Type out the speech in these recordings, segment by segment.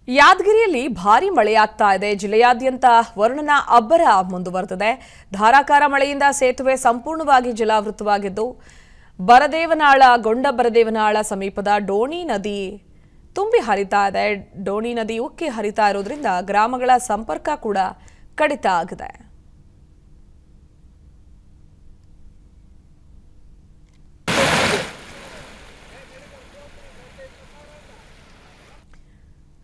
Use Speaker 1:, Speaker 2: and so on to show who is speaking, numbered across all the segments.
Speaker 1: ಯಾದಗಿರಿಯಲ್ಲಿ ಭಾರೀ ಮಳೆಯಾಗ್ತಾ ಇದೆ. ಜಿಲ್ಲೆಯಾದ್ಯಂತ ವರುಣನ ಅಬ್ಬರ ಮುಂದುವರೆದಿದೆ. ಧಾರಾಕಾರ ಮಳೆಯಿಂದ ಸೇತುವೆ ಸಂಪೂರ್ಣವಾಗಿ ಜಲಾವೃತವಾಗಿದ್ದು ಬರದೇವನಾಳ ಗೊಂಡಬರದೇವನಾಳ ಸಮೀಪದ ಡೋಣಿ ನದಿ ತುಂಬಿ ಹರಿತಾ ಇದೆ. ಡೋಣಿ ನದಿ ಉಕ್ಕಿ ಹರಿತಾ ಇರೋದ್ರಿಂದ ಗ್ರಾಮಗಳ ಸಂಪರ್ಕ ಕೂಡ ಕಡಿತ ಆಗಿದೆ.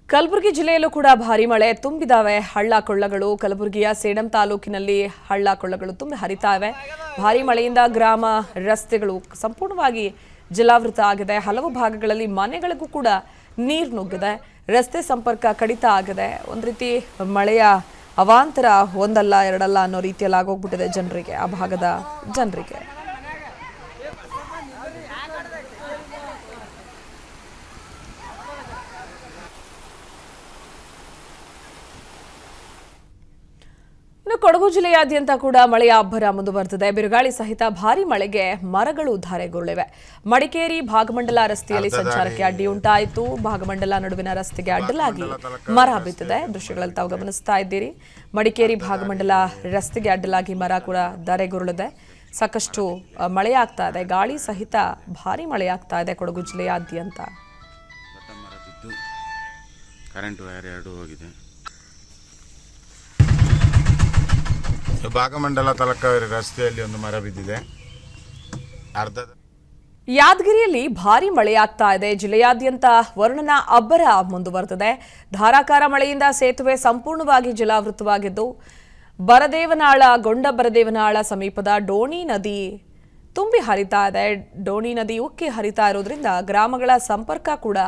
Speaker 1: ಕಲಬುರಗಿ ಜಿಲ್ಲೆಯಲ್ಲೂ ಕೂಡ ಭಾರಿ ಮಳೆ ತುಂಬಿದಾವೆ. ಹಳ್ಳ ಕೊಳ್ಳಗಳು ಕಲಬುರಗಿಯ ಸೇಡಂ ತಾಲೂಕಿನಲ್ಲಿ ಹಳ್ಳ ಕೊಳ್ಳಗಳು ತುಂಬಿ ಹರಿತಾ ಇವೆ. ಭಾರಿ ಮಳೆಯಿಂದ ಗ್ರಾಮ ರಸ್ತೆಗಳು ಸಂಪೂರ್ಣವಾಗಿ ಜಲಾವೃತ ಆಗಿದೆ. ಹಲವು ಭಾಗಗಳಲ್ಲಿ ಮನೆಗಳಿಗೂ ಕೂಡ ನೀರು ನುಗ್ಗಿದೆ. ರಸ್ತೆ ಸಂಪರ್ಕ ಕಡಿತ ಆಗಿದೆ. ಒಂದು ರೀತಿ ಮಳೆಯ ಅವಾಂತರ ಒಂದಲ್ಲ ಎರಡಲ್ಲ ಅನ್ನೋ ರೀತಿಯಲ್ಲಿ ಆಗೋಗ್ಬಿಟ್ಟಿದೆ ಜನರಿಗೆ, ಆ ಭಾಗದ ಜನರಿಗೆ. ಕೊಡಗು ಜಿಲ್ಲೆಯಾದ್ಯಂತ ಕೂಡ ಮಳೆಯ ಅಬ್ಬರ ಮುಂದುವರೆದಿದೆ. ಬಿರುಗಾಳಿ ಸಹಿತ ಭಾರೀ ಮಳೆಗೆ ಮರಗಳು ಧಾರೆಗೊಳ್ಳಿವೆ. ಮಡಿಕೇರಿ ಭಾಗಮಂಡಲ ರಸ್ತೆಯಲ್ಲಿ ಸಂಚಾರಕ್ಕೆ ಅಡ್ಡಿ ಉಂಟಾಯಿತು. ಭಾಗಮಂಡಲ ನಡುವಿನ ರಸ್ತೆಗೆ ಅಡ್ಡಲಾಗಿ ಮರ ಬಿದ್ದಿದೆ. ದೃಶ್ಯಗಳಲ್ಲಿ ತಾವು ಗಮನಿಸ್ತಾ ಇದ್ದೀರಿ. ಮಡಿಕೇರಿ ಭಾಗಮಂಡಲ ರಸ್ತೆಗೆ ಅಡ್ಡಲಾಗಿ ಮರ ಕೂಡ ಧಾರೆಗೊಳ್ಳಿದೆ. ಸಾಕಷ್ಟು ಮಳೆಯಾಗ್ತಾ ಇದೆ. ಗಾಳಿ ಸಹಿತ ಭಾರೀ ಮಳೆಯಾಗ್ತಾ ಇದೆ ಕೊಡಗು ಜಿಲ್ಲೆಯಾದ್ಯಂತ.
Speaker 2: ಭಾಗಮಂಡಲ ತಲಕಾವೇರಿ ರಸ್ತೆಯಲ್ಲಿ ಒಂದು ಮರ ಬಿದ್ದಿದೆ.
Speaker 1: ಯಾದಗಿರಿಯಲ್ಲಿ ಭಾರೀ ಮಳೆಯಾಗ್ತಾ ಇದೆ. ಜಿಲ್ಲೆಯಾದ್ಯಂತ ವರುಣನ ಅಬ್ಬರ ಮುಂದುವರೆದಿದೆ. ಧಾರಾಕಾರ ಮಳೆಯಿಂದ ಸೇತುವೆ ಸಂಪೂರ್ಣವಾಗಿ ಜಲಾವೃತವಾಗಿದ್ದು ಬರದೇವನಾಳ ಗೊಂಡಬರದೇವನಾಳ ಸಮೀಪದ ಡೋಣಿ ನದಿ ತುಂಬಿ ಹರಿತಾ ಇದೆ. ಡೋಣಿ ನದಿ ಉಕ್ಕಿ ಹರಿತಾ ಇರೋದ್ರಿಂದ ಗ್ರಾಮಗಳ ಸಂಪರ್ಕ ಕೂಡ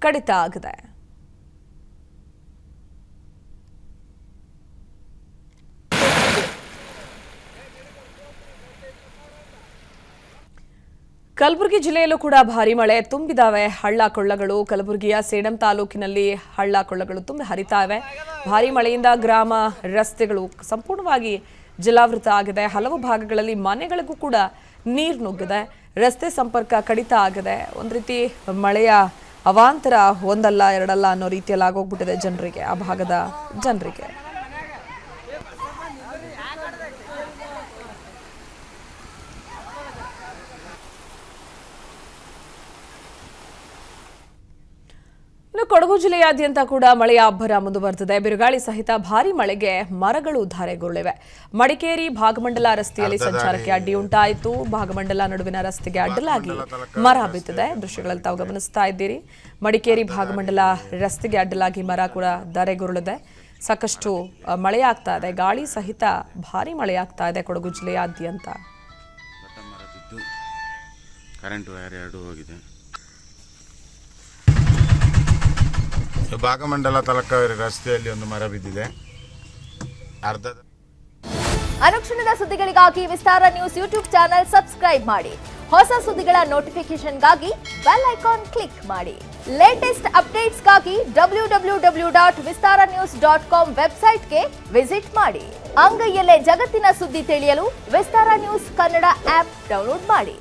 Speaker 1: ಕಡಿತ ಆಗಿದೆ. ಕಲಬುರಗಿ ಜಿಲ್ಲೆಯಲ್ಲೂ ಕೂಡ ಭಾರೀ ಮಳೆ ತುಂಬಿದಾವೆ. ಹಳ್ಳ ಕೊಳ್ಳಗಳು ಕಲಬುರಗಿಯ ಸೇಡಂ ತಾಲೂಕಿನಲ್ಲಿ ಹಳ್ಳ ಕೊಳ್ಳಗಳು ತುಂಬಿ ಹರಿತಾ ಇವೆ. ಭಾರೀ ಮಳೆಯಿಂದ ಗ್ರಾಮ ರಸ್ತೆಗಳು ಸಂಪೂರ್ಣವಾಗಿ ಜಲಾವೃತ ಆಗಿದೆ. ಹಲವು ಭಾಗಗಳಲ್ಲಿ ಮನೆಗಳಿಗೂ ಕೂಡ ನೀರು ನುಗ್ಗಿದೆ. ರಸ್ತೆ ಸಂಪರ್ಕ ಕಡಿತ ಆಗಿದೆ. ಒಂದು ರೀತಿ ಮಳೆಯ ಅವಾಂತರ ಒಂದಲ್ಲ ಎರಡಲ್ಲ ಅನ್ನೋ ರೀತಿಯಲ್ಲಿ ಆಗೋಗ್ಬಿಟ್ಟಿದೆ ಜನರಿಗೆ, ಆ ಭಾಗದ ಜನರಿಗೆ. ಕೊಡಗು ಜಿಲ್ಲೆಯಾದ್ಯಂತ ಕೂಡ ಮಳೆಯ ಅಬ್ಬರ ಮುಂದುವರೆದಿದೆ. ಬಿರುಗಾಳಿ ಸಹಿತ ಭಾರೀ ಮಳೆಗೆ ಮರಗಳು ಧಾರೆಗೊಳ್ಳಿವೆ. ಮಡಿಕೇರಿ ಭಾಗಮಂಡಲ ರಸ್ತೆಯಲ್ಲಿ ಸಂಚಾರಕ್ಕೆ ಅಡ್ಡಿ ಉಂಟಾಯಿತು. ಭಾಗಮಂಡಲ ನಡುವಿನ ರಸ್ತೆಗೆ ಅಡ್ಡಲಾಗಿ ಮರ ಬಿದ್ದಿದೆ. ದೃಶ್ಯಗಳಲ್ಲಿ ತಾವು ಗಮನಿಸ್ತಾ ಇದ್ದೀರಿ. ಮಡಿಕೇರಿ ಭಾಗಮಂಡಲ ರಸ್ತೆಗೆ ಅಡ್ಡಲಾಗಿ ಮರ ಕೂಡ ಧಾರೆಗೊಳ್ಳಿದೆ. ಸಾಕಷ್ಟು ಮಳೆಯಾಗ್ತಾ ಇದೆ. ಗಾಳಿ ಸಹಿತ ಭಾರೀ ಮಳೆಯಾಗ್ತಾ ಇದೆ ಕೊಡಗು ಜಿಲ್ಲೆಯಾದ್ಯಂತ.
Speaker 2: ಭಾಗಮಂಡಲ ತಲಕಾವೇರಿ ರಸ್ತೆಯಲ್ಲಿ ಒಂದು ಮರ ಬಿದ್ದಿದೆ.
Speaker 3: ಅನುಕ್ಷಣದ ಸುದ್ದಿಗಳಿಗಾಗಿ ವಿಸ್ತಾರ ನ್ಯೂಸ್ ಯೂಟ್ಯೂಬ್ ಚಾನೆಲ್ ಸಬ್ಸ್ಕ್ರೈಬ್ ಮಾಡಿ. ಹೊಸ ಸುದ್ದಿಗಳ ನೋಟಿಫಿಕೇಶನ್ಗಾಗಿ ಬೆಲ್ ಐಕಾನ್ ಕ್ಲಿಕ್ ಮಾಡಿ. ಲೇಟೆಸ್ಟ್ ಅಪ್ಡೇಟ್ಸ್ಗಾಗಿ www.vistaranews.com ವೆಬ್ಸೈಟ್ಗೆ ವಿಸಿಟ್ ಮಾಡಿ. ಅಂಗೈಯಲ್ಲೇ ಜಗತ್ತಿನ ಸುದ್ದಿ ತಿಳಿಯಲು ವಿಸ್ತಾರ ನ್ಯೂಸ್ ಕನ್ನಡ ಆಪ್ ಡೌನ್ಲೋಡ್ ಮಾಡಿ.